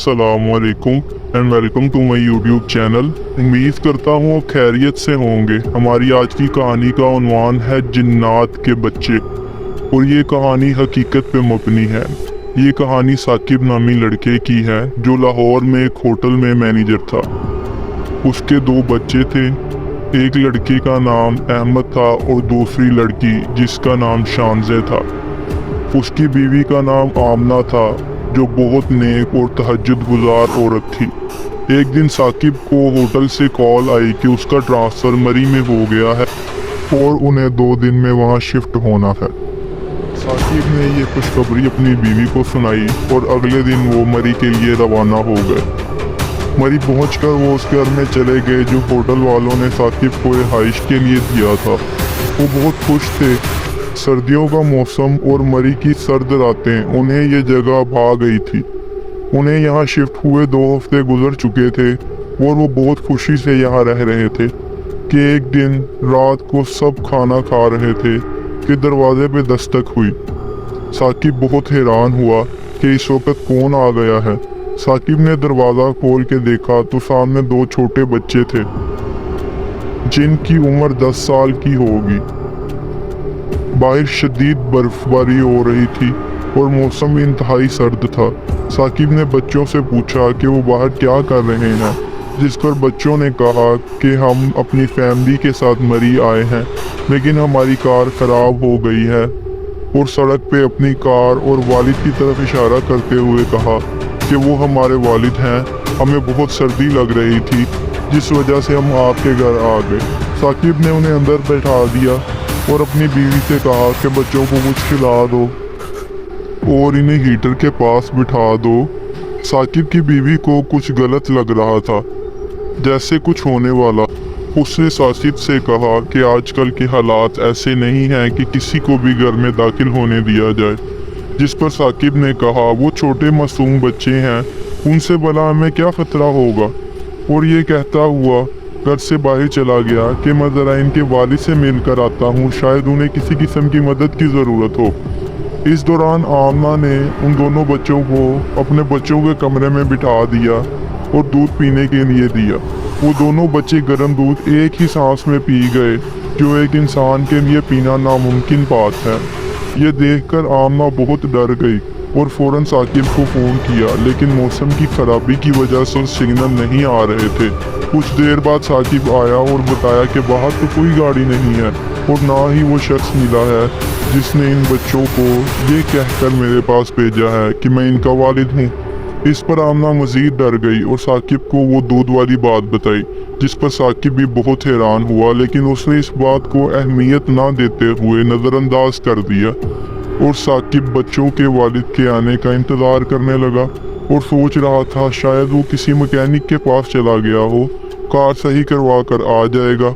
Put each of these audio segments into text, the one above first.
अस्सलाम वालेकुम and welcome to my YouTube channel. उम्मीद करता हूँ आप खैरियत से होंगे। हमारी आज की कहानी का उन्वान है जिन्नात के बच्चे और ये कहानी हकीकत पे मबनी है। ये कहानी साकिब नामी लड़के की है जो लाहौर में एक होटल में मैनेजर था। उसके दो बच्चे थे, एक लड़की का नाम अहमद था और दूसरी लड़की जिसका नाम शानज़े था। उसकी बीवी का नाम आमना था जो बहुत नेक और तहज्जुद गुजार औरत थी। एक दिन साकिब को होटल से कॉल आई कि उसका ट्रांसफ़र मरी में हो गया है और उन्हें 2 दिन में वहां शिफ्ट होना है। साकिब ने ये खुशखबरी अपनी बीवी को सुनाई और अगले दिन वो मरी के लिए रवाना हो गए। मरी पहुंचकर वो उस घर में चले गए जो होटल वालों ने साकिब को रिहाइश के लिए दिया था। वो बहुत खुश थे। सर्दियों का मौसम और मरी की सर्द रातें उन्हें ये जगह भा गई थी। उन्हें यहाँ शिफ्ट हुए 2 हफ्ते गुजर चुके थे और वो बहुत खुशी से यहाँ रह रहे थे कि एक दिन रात को सब खाना खा रहे थे कि दरवाजे पे दस्तक हुई। साकिब बहुत हैरान हुआ कि इस वक्त कौन आ गया है। साकिब ने दरवाज़ा खोल के देखा तो सामने 2 छोटे बच्चे थे जिनकी उम्र 10 साल की होगी। बाहर शदीद बर्फबारी हो रही थी और मौसम इंतहाई सर्द था। साकिब ने बच्चों से पूछा कि वो बाहर क्या कर रहे हैं, जिस पर बच्चों ने कहा कि हम अपनी फैमिली के साथ मरी आए हैं लेकिन हमारी कार ख़राब हो गई है, और सड़क पे अपनी कार और वालिद की तरफ इशारा करते हुए कहा कि वो हमारे वालिद हैं। हमें बहुत सर्दी लग रही थी जिस वजह से हम आपके घर आ गए। साकिब ने उन्हें अंदर बैठा दिया और अपनी बीवी से कहा कि बच्चों को कुछ खिला दो और इन्हें हीटर के पास बिठा दो। साकिब की बीवी को कुछ गलत लग रहा था, जैसे कुछ होने वाला। उसने साकिब से कहा कि आजकल के हालात ऐसे नहीं हैं कि किसी को भी घर में दाखिल होने दिया जाए, जिस पर साकिब ने कहा वो छोटे मासूम बच्चे हैं, उनसे भला हमें क्या ख़तरा होगा। और ये कहता हुआ घर से बाहर चला गया कि मैं ज़रा इनके वालिद से मिलकर आता हूँ, शायद उन्हें किसी किस्म की मदद की ज़रूरत हो। इस दौरान आमना ने उन दोनों बच्चों को अपने बच्चों के कमरे में बिठा दिया और दूध पीने के लिए दिया। वो दोनों बच्चे गर्म दूध एक ही सांस में पी गए, जो एक इंसान के लिए पीना नामुमकिन बात है। ये देखकर आमना बहुत डर गई और फ़ौरन साकिब को फ़ोन किया, लेकिन मौसम की ख़राबी की वजह से सिग्नल नहीं आ रहे थे। कुछ देर बाद साकिब आया और बताया कि बाहर तो कोई गाड़ी नहीं है और ना ही वो शख्स मिला है जिसने इन बच्चों को ये कहकर मेरे पास भेजा है कि मैं इनका वालिद हूँ। इस पर आमना मज़ीद डर गई और साकिब को वो दूध वाली बात बताई, जिस पर साकिब भी बहुत हैरान हुआ, लेकिन उसने इस बात को अहमियत ना देते हुए नज़रअंदाज कर दिया और साकिब बच्चों के वालिद के आने का इंतज़ार करने लगा और सोच रहा था शायद वो किसी मैकेनिक के पास चला गया हो, कार सही करवा कर आ जाएगा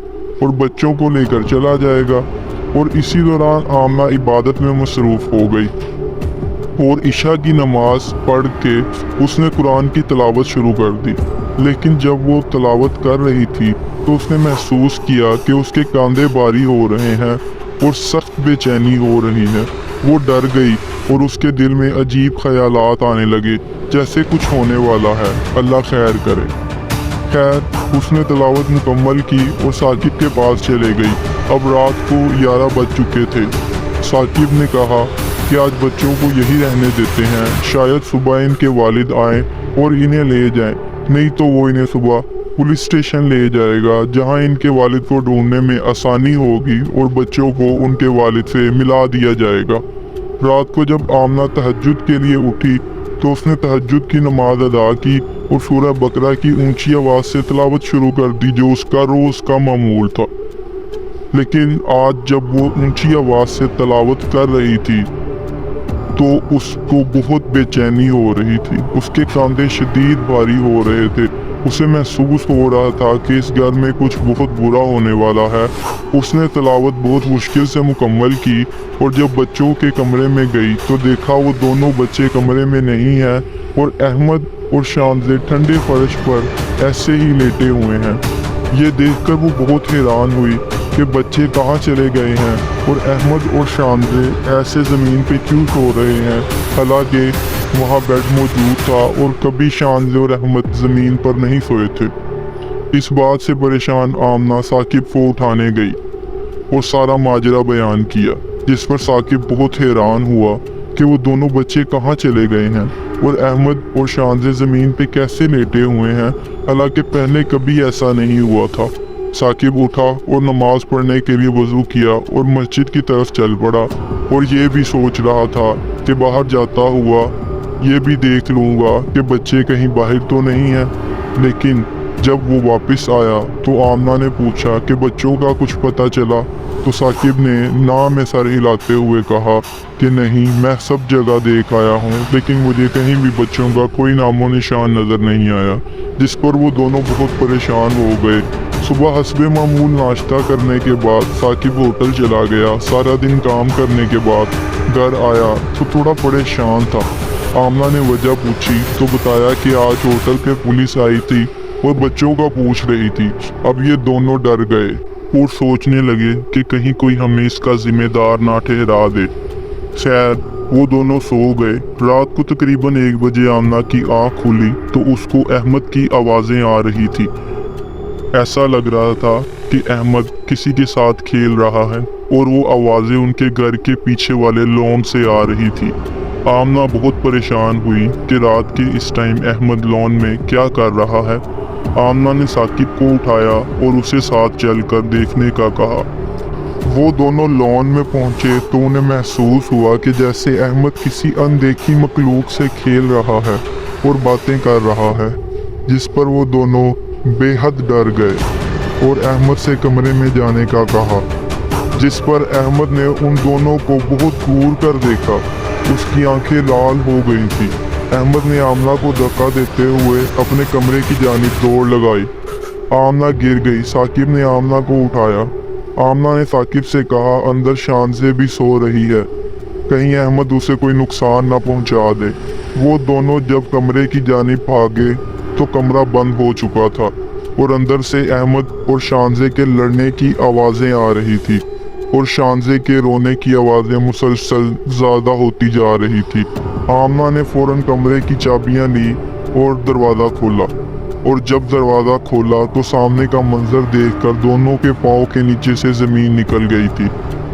और बच्चों को लेकर चला जाएगा। और इसी दौरान आमना इबादत में मसरूफ़ हो गई और इशा की नमाज पढ़ के उसने कुरान की तलावत शुरू कर दी। लेकिन जब वो तलावत कर रही थी तो उसने महसूस किया कि उसके कांधे भारी हो रहे हैं और सख्त बेचैनी हो रही है। वो डर गई और उसके दिल में अजीब ख्यालात आने लगे, जैसे कुछ होने वाला है, अल्लाह खैर करे। खैर, उसने तलावत मुकम्मल की और साकिब के पास चले गई। अब रात को 11 बज चुके थे। साकिब ने कहा कि आज बच्चों को यही रहने देते हैं, शायद सुबह इनके वालिद आएँ और इन्हें ले जाएं, नहीं तो वो इन्हें सुबह पुलिस स्टेशन ले जाएगा जहां इनके वालिद को ढूंढने में आसानी होगी और बच्चों को उनके वालिद से मिला दिया जाएगा। रात को जब आमना तहज्जुद के लिए उठी तो उसने तहज्जुद की नमाज अदा की और सूरह बकरा की ऊंची आवाज़ से तिलावत शुरू कर दी, जो उसका रोज़ का मामूल था। लेकिन आज जब वो ऊंची आवाज़ से तिलावत कर रही थी तो उसको बहुत बेचैनी हो रही थी। उसके कांधे शदीद भारी हो रहे थे। उसे महसूस हो रहा था कि इस घर में कुछ बहुत बुरा होने वाला है। उसने तिलावत बहुत मुश्किल से मुकम्मल की और जब बच्चों के कमरे में गई तो देखा वो दोनों बच्चे कमरे में नहीं हैं और अहमद और शानज़े ठंडे फर्श पर ऐसे ही लेटे हुए हैं। ये देखकर वो बहुत हैरान हुई कि बच्चे कहाँ चले गए हैं और अहमद और शानजे ऐसे ज़मीन पे क्यों सो रहे हैं, हालांकि वहाँ बेड मौजूद था और कभी शानजे और अहमद ज़मीन पर नहीं सोए थे। इस बात से परेशान आमना साकिब को उठाने गई और सारा माजरा बयान किया, जिस पर साकिब बहुत हैरान हुआ कि वो दोनों बच्चे कहाँ चले गए हैं और अहमद और शानजे ज़मीन पे कैसे लेटे हुए हैं, हालांकि पहले कभी ऐसा नहीं हुआ था। साकिब उठा और नमाज पढ़ने के लिए वज़ू किया और मस्जिद की तरफ चल पड़ा और ये भी सोच रहा था कि बाहर जाता हुआ ये भी देख लूँगा कि बच्चे कहीं बाहर तो नहीं हैं। लेकिन जब वो वापस आया तो आमना ने पूछा कि बच्चों का कुछ पता चला, तो साकिब ने ना में सर हिलाते हुए कहा कि नहीं, मैं सब जगह देख आया हूँ लेकिन मुझे कहीं भी बच्चों का कोई नामो निशान नज़र नहीं आया। जिस पर वो दोनों बहुत परेशान हो गए। सुबह हस्बे मामूल नाश्ता करने के बाद साकिब होटल चला गया। सारा दिन काम करने के बाद घर आया तो थोड़ा परेशान था। आमना ने वजह पूछी तो बताया कि आज होटल पे पुलिस आई थी और बच्चों का पूछ रही थी। अब ये दोनों डर गए और सोचने लगे कि कहीं कोई हमें इसका जिम्मेदार ना ठहरा दे। खैर वो दोनों सो गए। रात को तकरीबन 1 बजे आमना की आँख खुली तो उसको अहमद की आवाज़ें आ रही थी। ऐसा लग रहा था कि अहमद किसी के साथ खेल रहा है और वो आवाज़ें उनके घर के पीछे वाले लॉन से आ रही थी। आमना बहुत परेशान हुई कि रात के इस टाइम अहमद लॉन में क्या कर रहा है। आमना ने साकिब को उठाया और उसे साथ चलकर देखने का कहा। वो दोनों लॉन में पहुंचे तो उन्हें महसूस हुआ कि जैसे अहमद किसी अनदेखी मखलूक से खेल रहा है और बातें कर रहा है, जिस पर वो दोनों बेहद डर गए और अहमद से कमरे में जाने का कहा, जिस पर अहमद ने उन दोनों को बहुत दूर कर देखा। उसकी आंखें लाल हो गई थी। अहमद ने आमना को धक्का देते हुए अपने कमरे की जानिब दौड़ लगाई। आमना गिर गई। साकिब ने आमना को उठाया। आमना ने साकिब से कहा, अंदर शानजे भी सो रही है, कहीं अहमद उसे कोई नुकसान ना पहुंचा दे। वो दोनों जब कमरे की जानिब भागे तो कमरा बंद हो चुका था और अंदर से अहमद और शानजे के लड़ने की आवाज़ें आ रही थी और शानजे के रोने की आवाज़ें मुसलसल ज़्यादा होती जा रही थी। आमना ने फ़ौरन कमरे की चाबियां ली और दरवाज़ा खोला, और जब दरवाज़ा खोला तो सामने का मंजर देखकर दोनों के पाँव के नीचे से ज़मीन निकल गई थी।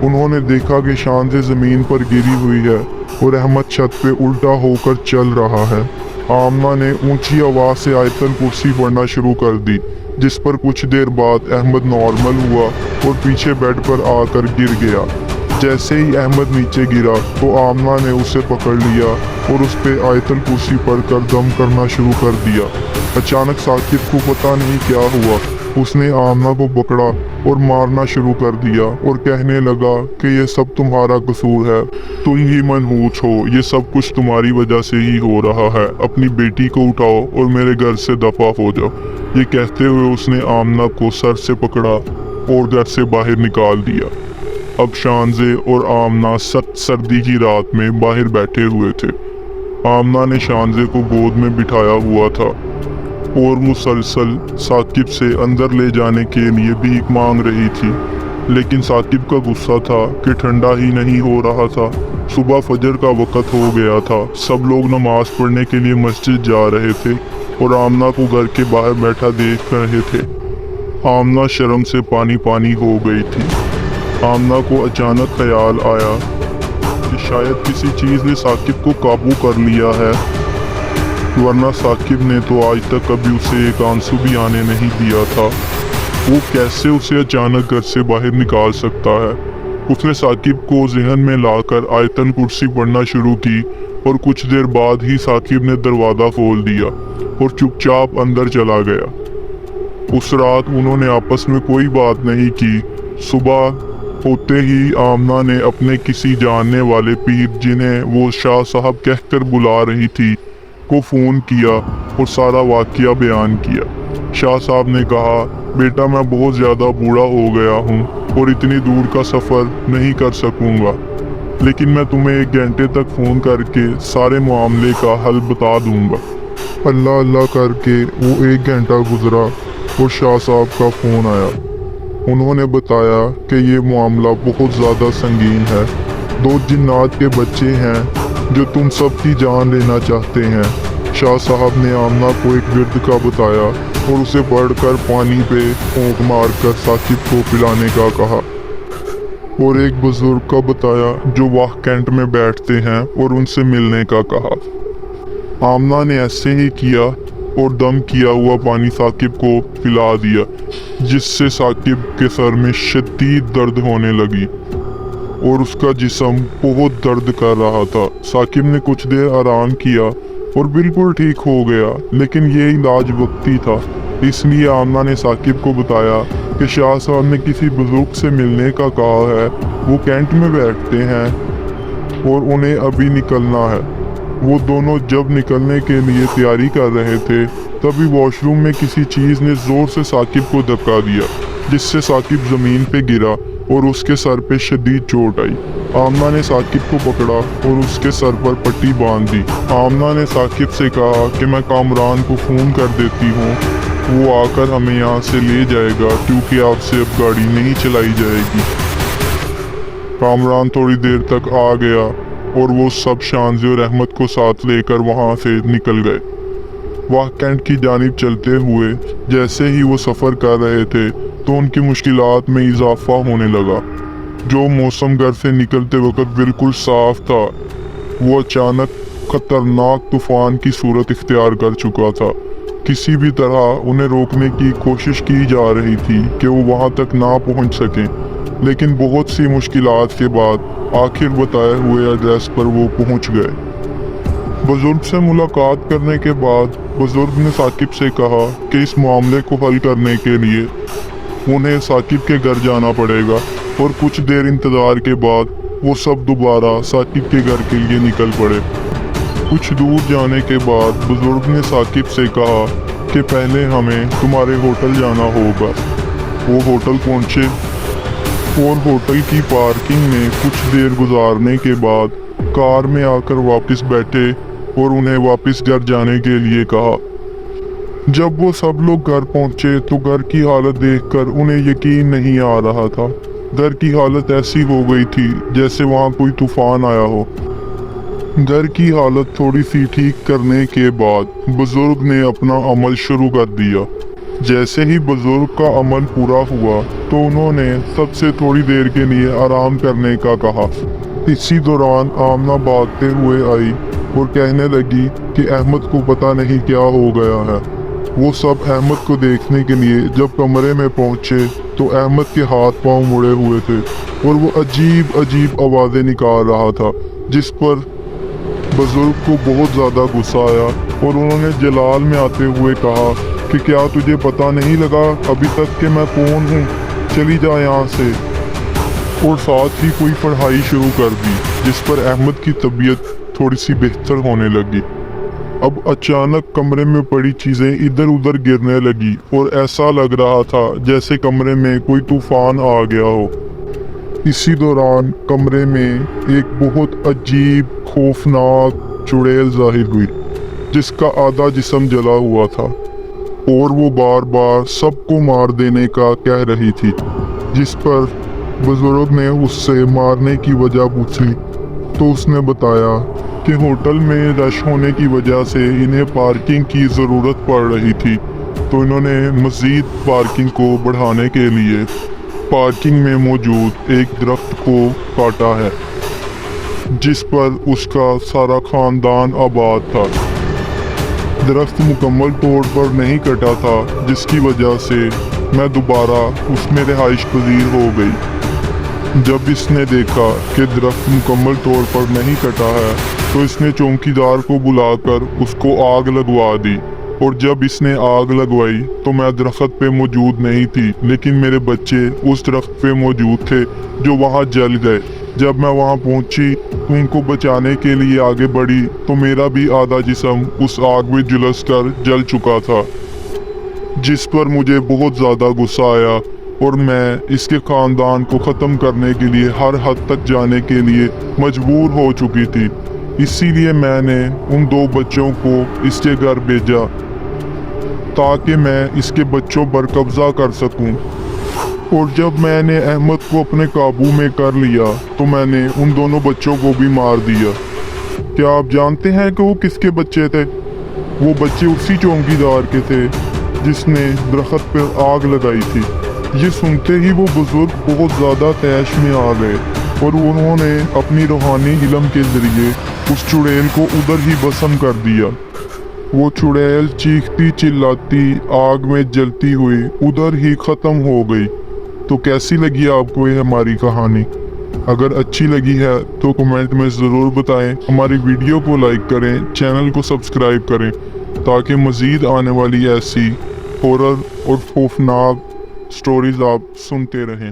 उन्होंने देखा कि शानजे ज़मीन पर गिरी हुई है और अहमद छत पे उल्टा होकर चल रहा है। आमना ने ऊंची आवाज़ से आयतल कुर्सी पढ़ना शुरू कर दी, जिस पर कुछ देर बाद अहमद नॉर्मल हुआ और पीछे बेड पर आकर गिर गया। जैसे ही अहमद नीचे गिरा तो आमना ने उसे पकड़ लिया और उस पे आयतल कुर्सी पढ़कर दम करना शुरू कर दिया। अचानक साकिब को पता नहीं क्या हुआ, उसने आमना को पकड़ा और मारना शुरू कर दिया और कहने लगा कि ये सब तुम्हारा कसूर है, तुम ही मनहूस हो, ये सब कुछ तुम्हारी वजह से ही हो रहा है, अपनी बेटी को उठाओ और मेरे घर से दफा हो जाओ। ये कहते हुए उसने आमना को सर से पकड़ा और घर से बाहर निकाल दिया। अब शानजे और आमना सख्त सर्दी की रात में बाहर बैठे हुए थे। आमना ने शानजे को गोद में बिठाया हुआ था और मुसलसल साकिब से अंदर ले जाने के लिए भीख मांग रही थी, लेकिन साकिब का गुस्सा था कि ठंडा ही नहीं हो रहा था। सुबह फजर का वक़्त हो गया था। सब लोग नमाज पढ़ने के लिए मस्जिद जा रहे थे और आमना को घर के बाहर बैठा देख रहे थे। आमना शर्म से पानी पानी हो गई थी। आमना को अचानक ख्याल आया कि शायद किसी चीज़ ने साकिब को काबू कर लिया है, वरना साकिब ने तो आज तक कभी उसे एक आंसू भी आने नहीं दिया था। वो कैसे उसे अचानक घर से बाहर निकाल सकता है। उसने साकिब को जहन में लाकर आयतन कुर्सी पढ़ना शुरू की और कुछ देर बाद ही साकिब ने दरवाज़ा खोल दिया और चुपचाप अंदर चला गया। उस रात उन्होंने आपस में कोई बात नहीं की। सुबह होते ही आमना ने अपने किसी जानने वाले पीर, जिन्हें वो शाह साहब कहकर बुला रही थी, को फ़ोन किया और सारा वाक़या बयान किया। शाह साहब ने कहा, बेटा मैं बहुत ज़्यादा बूढ़ा हो गया हूँ और इतनी दूर का सफ़र नहीं कर सकूँगा, लेकिन मैं तुम्हें 1 घंटे तक फ़ोन करके सारे मामले का हल बता दूँगा। अल्लाह अल्लाह करके वो 1 घंटा गुजरा और शाह साहब का फ़ोन आया। उन्होंने बताया कि ये मामला बहुत ज़्यादा संगीन है। 2 जिन्नात के बच्चे हैं जो तुम सबकी जान लेना चाहते हैं। शाह साहब ने आमना को एक गिर्द का बताया और उसे बढ़कर पानी पे फूंक मारकर साकिब को पिलाने का कहा, और एक बुजुर्ग का बताया जो वाह कैंट में बैठते हैं और उनसे मिलने का कहा। आमना ने ऐसे ही किया और दम किया हुआ पानी साकिब को पिला दिया, जिससे साकिब के सर में शदीद दर्द होने लगी और उसका जिस्म बहुत दर्द कर रहा था। साकिब ने कुछ देर आराम किया और बिल्कुल ठीक हो गया, लेकिन ये इलाज वक्ती था। इसलिए आमना ने साकिब को बताया कि शाह साहब ने किसी बुजुर्ग से मिलने का कहा है, वो कैंट में बैठते हैं और उन्हें अभी निकलना है। वो दोनों जब निकलने के लिए तैयारी कर रहे थे, तभी वॉशरूम में किसी चीज़ ने ज़ोर से साकिब को धक्का दिया, जिससे साकिब ज़मीन पे गिरा और उसके सर पे शदीद चोट आई। आमना ने साकिब को पकड़ा और उसके सर पर पट्टी बांध दी। आमना ने साकिब से कहा कि मैं कामरान को फ़ोन कर देती हूँ, वो आकर हमें यहाँ से ले जाएगा, क्योंकि आपसे अब गाड़ी नहीं चलाई जाएगी। कामरान थोड़ी देर तक आ गया और वो सब शानजी और अहमद को साथ लेकर वहाँ से निकल गए। वाह कैंट की जानिब चलते हुए जैसे ही वो सफ़र कर रहे थे तो उनकी मुश्किलात में इजाफा होने लगा। जो मौसम घर से निकलते वक्त बिल्कुल साफ था, वो अचानक खतरनाक तूफान की सूरत इख्तियार कर चुका था। किसी भी तरह उन्हें रोकने की कोशिश की जा रही थी कि वो वहाँ तक ना पहुँच सकें, लेकिन बहुत सी मुश्किलात के बाद आखिर बताए हुए एड्रेस पर वो पहुँच गए। बुजुर्ग से मुलाकात करने के बाद बुजुर्ग ने साकिब से कहा कि इस मामले को हल करने के लिए उन्हें साकिब के घर जाना पड़ेगा, और कुछ देर इंतज़ार के बाद वो सब दोबारा साकिब के घर के लिए निकल पड़े। कुछ दूर जाने के बाद बुजुर्ग ने साकिब से कहा कि पहले हमें तुम्हारे होटल जाना होगा। वो होटल पहुँचे और होटल की पार्किंग में कुछ देर गुजारने के बाद कार में आकर वापस बैठे और उन्हें वापस घर जाने के लिए कहा। जब वो सब लोग घर पहुंचे तो घर की हालत देखकर उन्हें यकीन नहीं आ रहा था। घर की हालत ऐसी हो गई थी जैसे वहाँ कोई तूफान आया हो। घर की हालत थोड़ी सी ठीक करने के बाद बुजुर्ग ने अपना अमल शुरू कर दिया। जैसे ही बुजुर्ग का अमल पूरा हुआ तो उन्होंने सबसे थोड़ी देर के लिए आराम करने का कहा। इसी दौरान आमना भागते हुए आई और कहने लगी कि अहमद को पता नहीं क्या हो गया है। वो सब अहमद को देखने के लिए जब कमरे में पहुंचे तो अहमद के हाथ पांव मुड़े हुए थे और वो अजीब अजीब आवाज़ें निकाल रहा था, जिस पर बुजुर्ग को बहुत ज़्यादा गुस्सा आया और उन्होंने जलाल में आते हुए कहा कि क्या तुझे पता नहीं लगा अभी तक कि मैं कौन हूँ, चली जा यहाँ से। और साथ ही कोई पढ़ाई शुरू कर दी, जिस पर अहमद की तबीयत थोड़ी सी बेहतर होने लगी। अब अचानक कमरे में पड़ी चीज़ें इधर उधर गिरने लगी और ऐसा लग रहा था जैसे कमरे में कोई तूफान आ गया हो। इसी दौरान कमरे में एक बहुत अजीब खौफनाक चुड़ैल जाहिर हुई, जिसका आधा जिस्म जला हुआ था और वो बार बार सबको मार देने का कह रही थी। जिस पर बुजुर्ग ने उससे मारने की वजह पूछी तो उसने बताया कि होटल में रश होने की वजह से इन्हें पार्किंग की ज़रूरत पड़ रही थी, तो इन्होंने मज़ीद पार्किंग को बढ़ाने के लिए पार्किंग में मौजूद एक दरख्त को काटा है, जिस पर उसका सारा ख़ानदान आबाद था। दरख्त मुकम्मल तौर पर नहीं कटा था, जिसकी वजह से मैं दोबारा उसमें रिहाइश पजीर हो गई। जब इसने देखा कि दरख्त मुकम्मल तौर पर नहीं कटा है तो इसने चौकीदार को बुलाकर उसको आग लगवा दी, और जब इसने आग लगवाई तो मैं दरख्त पे मौजूद नहीं थी, लेकिन मेरे बच्चे उस दरख्त पे मौजूद थे जो वहाँ जल गए। जब मैं वहाँ पहुँची तो उनको बचाने के लिए आगे बढ़ी तो मेरा भी आधा जिस्म उस आग में झुलस कर जल चुका था, जिस पर मुझे बहुत ज़्यादा गुस्सा आया और मैं इसके ख़ानदान को ख़त्म करने के लिए हर हद तक जाने के लिए मजबूर हो चुकी थी। इसीलिए मैंने उन 2 बच्चों को इसके घर भेजा ताकि मैं इसके बच्चों पर कब्ज़ा कर सकूं। اور جب میں نے احمد کو اپنے قابو میں کر لیا تو میں نے ان دونوں بچوں کو بھی مار دیا۔ کیا آپ جانتے ہیں کہ وہ کس کے بچے تھے؟ وہ بچے اسی چونکی دار کے تھے جس نے درخت پر آگ لگائی تھی۔ یہ سنتے ہی وہ بزرگ بہت زیادہ طیش میں آ گئے اور انہوں نے اپنی روحانی علم کے ذریعے اس چڑیل کو ادھر ہی بسم کر دیا۔ وہ چڑیل چیختی چلاتی آگ میں جلتی ہوئی ادھر ہی ختم ہو گئی۔ تو کیسی لگی آپ کو یہ ہماری کہانی؟ اگر اچھی لگی ہے تو کمنٹ میں ضرور بتائیں، ہماری ویڈیو کو لائک کریں، چینل کو سبسکرائب کریں تاکہ مزید آنے والی ایسی ہارر اور خوفناک سٹوریز آپ سنتے رہیں۔